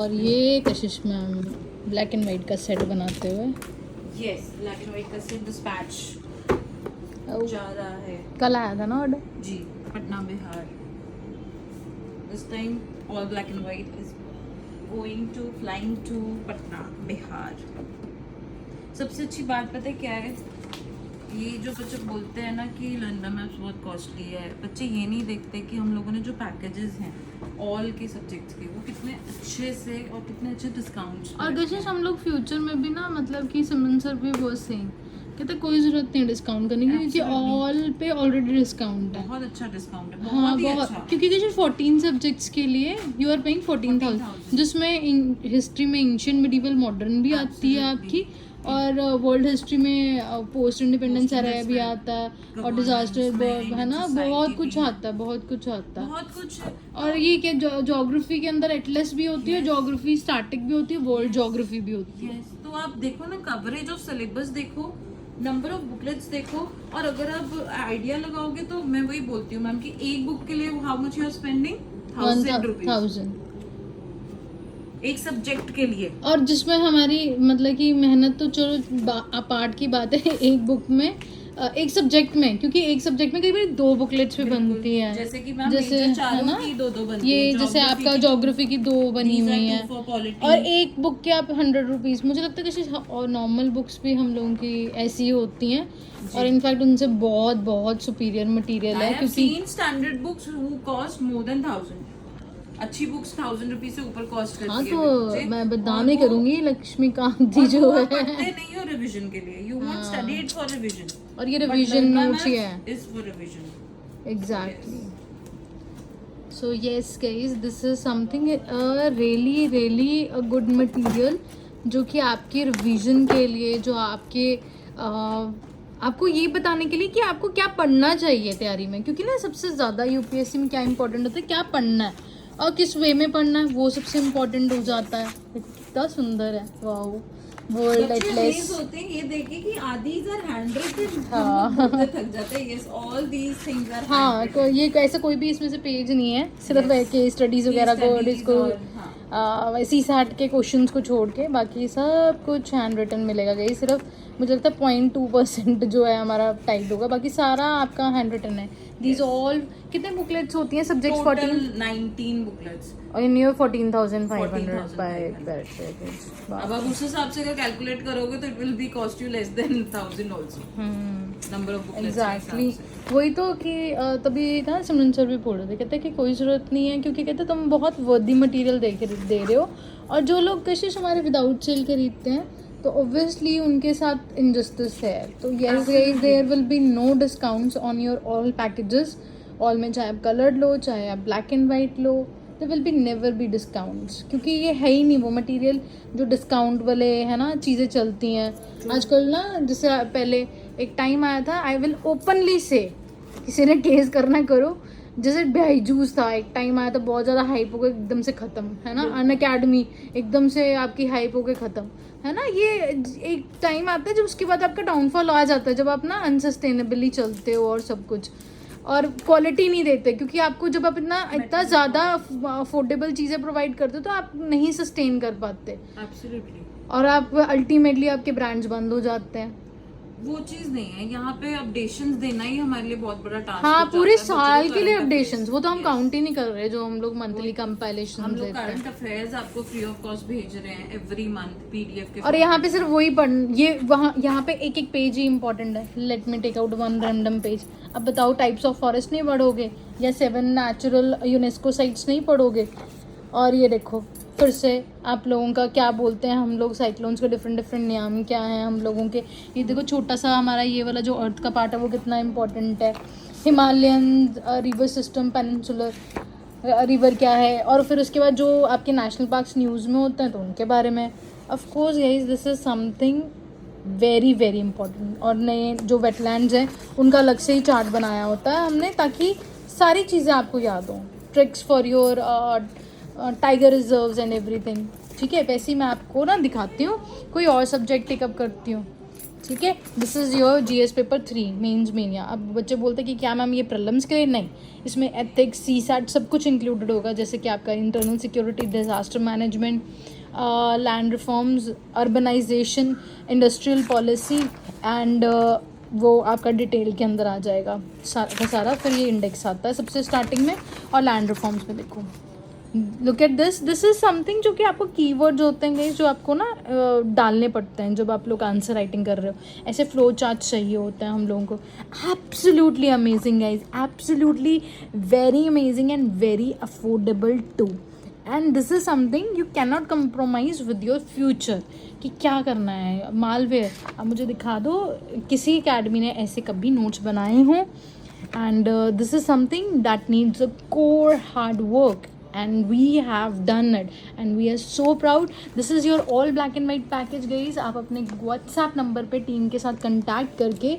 और ये Kashish ma'am black and white का सेट बनाते हुए। यस, ब्लैक एंड वाइट का सेट डिस्पैच जा रहा है। कल आया था ना ऑर्डर जी, Patna Bihar. This time all black and white is going to flying to Patna Bihar. सबसे अच्छी बात पता है क्या है, ये जो बच्चे बोलते हैं ना कि लंदन मैप्स बहुत कॉस्टली है, बच्चे ये नहीं देखते कि हम लोगों ने जो पैकेजेस हैं ऑल के सब्जेक्ट्स के वो कितने अच्छे से और कितने अच्छे डिस्काउंट्स। और कशिश हम लोग फ्यूचर में भी ना, मतलब कि सिमरन सर भी बहुत सेम कहते कोई ज़रूरत नहीं डिस्काउंट करने की, क्योंकि ऑल पे ऑलरेडी डिस्काउंट है। बहुत अच्छा डिस्काउंट है, हाँ बहुत ही बहुत, अच्छा। क्योंकि कशिश 14 सब्जेक्ट्स के लिए यू आर पेइंग 14,000, जिसमें हिस्ट्री में एंशियंट मिडिवल मॉडर्न भी आती है आपकी, और वर्ल्ड हिस्ट्री में पोस्ट इंडिपेंडेंस एरा भी आता है, और डिजास्टर है ना, बहुत कुछ आता है, बहुत कुछ आता है, बहुत कुछ। और ये क्या ज्योग्राफी के अंदर एटलस भी होती है, ज्योग्राफी स्टैटिक भी होती है, वर्ल्ड ज्योग्राफी भी होती है। यस, तो आप देखो ना, कवरेज ऑफ सिलेबस देखो, नंबर ऑफ बुकलेट्स देखो, और अगर आप आइडिया लगाओगे तो मैं वही बोलती हूँ मैम कि एक बुक के लिए how much you are spending, 1000 rupees 1000 एक सब्जेक्ट के लिए। और जिसमें हमारी मतलब कि मेहनत तो चलो अपार्ट की बात है, एक बुक में एक सब्जेक्ट में, क्योंकि एक सब्जेक्ट में कई बार 2 बुकलेट्स भी बनती हैं, जैसे कि मैम जैसे मेजर चारों है ना, की 2-2 बनती ये है, जैसे आपका ज्योग्राफी की 2 बनी हुई हैं, और एक बुक के आप 100 रुपीज़। मुझे लगता है कि और नॉर्मल बुक्स भी हम लोगों की ऐसी ही होती हैं, और इनफैक्ट उनसे बहुत बहुत सुपीरियर मटेरियल है, क्योंकि standard books who cost more than 1000, अच्छी बुक्स 1000 रुपीज से ऊपर कॉस्ट करती हाँ, है। तो मैं बदनामी करूंगी लक्ष्मीकांत जी जो है। पढ़ते नहीं हो रिवीजन के लिए, you want study it for revision, और ये रिवीजन नोट्स ही है is for revision. Exactly. So yes guys, this is something really really a good material, जो कि आपके रिवीजन के लिए, जो आपके आपको ये बताने के लिए कि आपको क्या पढ़ना चाहिए तैयारी में, क्योंकि ना सबसे ज़्यादा यूपीएससी में क्या इंपॉर्टेंट होता है, क्या पढ़ना है और किस वे में पढ़ना है, वो सबसे इम्पोर्टेंट हो जाता है। कितना सुंदर है, वाओ, वर्ल्ड एटलस होते हैं ये देखे कि आदीज आर हैंडरिटन, हाँ थक जाते हैं। Yes, all these things are हाँ, ये ऐसा कोई भी इसमें से पेज नहीं है, सिर्फ केस स्टडीज वगैरह को, इसको वैसे साठ के क्वेश्चंस को छोड़ के बाकी सब कुछ हैंड रिटन मिलेगा। गई सिर्फ मुझे लगता है 0.2% जो है हमारा टाइप होगा, बाकी सारा आपका हैंड रिटन है। दीज ऑल कितने बुकलेट्स होती हैं सब्जेक्ट्स? 19 बुकलेट्स और इन योर 14,500 बाय पैकेज। अब आप उस हिसाब से अगर कैलकुलेट करोगे तो it will be cost you less than 1000 also, number of booklets. Exactly, वही तो कि तभी ना सिमरन सर भी बोल रहे थे, कहते हैं कि कोई ज़रूरत नहीं है, क्योंकि कहते तुम बहुत वर्दी मटेरियल दे रहे हो, और जो लोग कशिश हमारे विदाउट सेल खरीदते हैं तो ऑब्वियसली उनके साथ इनजस्टिस है। तो yes guys, there will be no discounts on your all packages, all में चाहे आप कलर्ड लो चाहे आप ब्लैक एंड वाइट लो, there will be never be discounts, क्योंकि ये है ही नहीं वो मटेरियल जो डिस्काउंट वाले है ना चीज़ें चलती हैं आजकल ना। जैसे पहले एक टाइम आया था, आई विल ओपनली से, किसी ने केस करना करो, जैसे बायजूस था, एक टाइम आया था बहुत ज़्यादा हाइप हो गया, एकदम से ख़त्म है ना, अनअकैडमी एकदम से आपकी हाइप हो गई ख़त्म है ना। ये एक टाइम आता है जब उसके बाद आपका डाउनफॉल आ जाता है, जब आप ना अनसस्टेनेबली चलते हो और सब कुछ, और क्वालिटी नहीं देते, क्योंकि आपको जब आप इतना ज़्यादा अफोर्डेबल चीज़ें प्रोवाइड करते हो तो आप नहीं सस्टेन कर पाते। एब्सोल्युटली, और आप अल्टीमेटली आपके ब्रांड्स बंद हो जाते हैं। वो चीज नहीं है, यहाँ पे अपडेशंस देना ही हमारे लिए बहुत बड़ा टास्क। हाँ, पूरे साल के लिए अपडेशंस, वो तो हम काउंट ही नहीं कर रहे, जो हम लोग मंथली कंपाइलेशन हम लोग देते हैं। करंट अफेयर्स आपको फ्री ऑफ कॉस्ट भेज रहे हैं एवरी मंथ पीडीएफ के। और यहाँ पे सिर्फ वही पढ़, ये वहाँ यहाँ पे एक एक पेज ही इंपॉर्टेंट है। Let me take out one random page. अब बताओ, टाइप्स ऑफ फॉरेस्ट नहीं पढ़ोगे, या 7 नेचुरल यूनेस्को साइट्स नहीं पढ़ोगे, और ये देखो फिर से आप लोगों का क्या बोलते हैं, हम लोग साइक्लोन्स के डिफरेंट नाम क्या हैं हम लोगों के। ये देखो छोटा सा हमारा ये वाला जो अर्थ का पार्ट है वो कितना इंपॉर्टेंट है। Himalayan river system, peninsular river क्या है, और फिर उसके बाद जो आपके नेशनल पार्क्स न्यूज़ में होते हैं तो उनके बारे में। Of course guys, this is something very very important. और नए जो वेटलैंड्स हैं उनका अलग से ही चार्ट बनाया होता है हमने, ताकि सारी चीज़ें आपको याद हों, tricks for your tiger reserves and everything. ठीक है, वैसे ही मैं आपको ना दिखाती हूँ, कोई और सब्जेक्ट टेकअप करती हूँ। ठीक है, this is your GS paper 3 mains mania. अब बच्चे बोलते हैं कि क्या मैम ये प्रॉब्लम्स के लिए, नहीं, इसमें एथिक्स, CSAT सब कुछ इंक्लूडेड होगा, जैसे कि आपका internal security, disaster management, land reforms, urbanisation, industrial policy and वो आपका डिटेल के अंदर आ जाएगा सारा का सारा। फिर ये इंडेक्स आता है सबसे स्टार्टिंग में, और लैंड रिफॉर्म्स में देखो, look at this is something जो कि आपको कीवर्ड्स होते हैं जो आपको ना डालने पड़ते हैं जब आप लोग आंसर राइटिंग कर रहे हो। ऐसे फ्लो चार्ट चाहिए होता है हम लोगों को। Absolutely amazing guys, absolutely very amazing and very affordable too. And this is something you can not compromise with your future कि क्या करना है। मालवेयर, अब मुझे दिखा दो किसी अकेडमी ने ऐसे कभी नोट्स बनाए हों। And this is something that needs a core hard work and we have done it and we are so proud. This is your all black and white package guys. आप अपने WhatsApp number पे team के साथ contact करके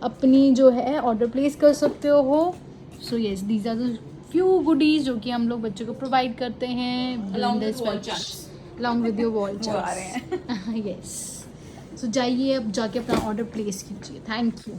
अपनी जो है order place कर सकते हो। So yes, these are the few goodies जो कि हम लोग बच्चों को प्रोवाइड करते हैं Along with wall charts. along with your wall वो आ charts. रहे हैं। Yes. So जाइए अब जाके अपना ऑर्डर प्लेस कीजिए। Thank you.